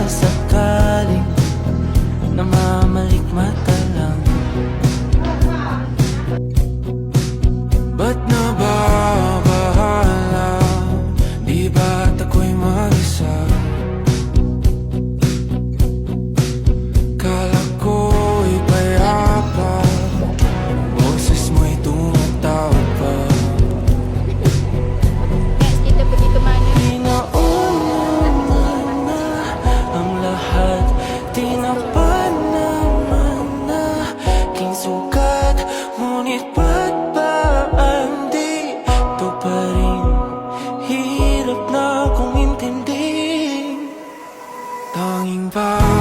sakaling namamalikmata lang. Ba't nababahala? Di ba't ako'y mag-isa? Kala ko'y payapa, boses mo'y tumatawag pa. Di nauna na ang lahat, di na pa naman na aking sugat. Ngunit ba't ba andito pa rin? Hirap na akong intindihin. Tanging ba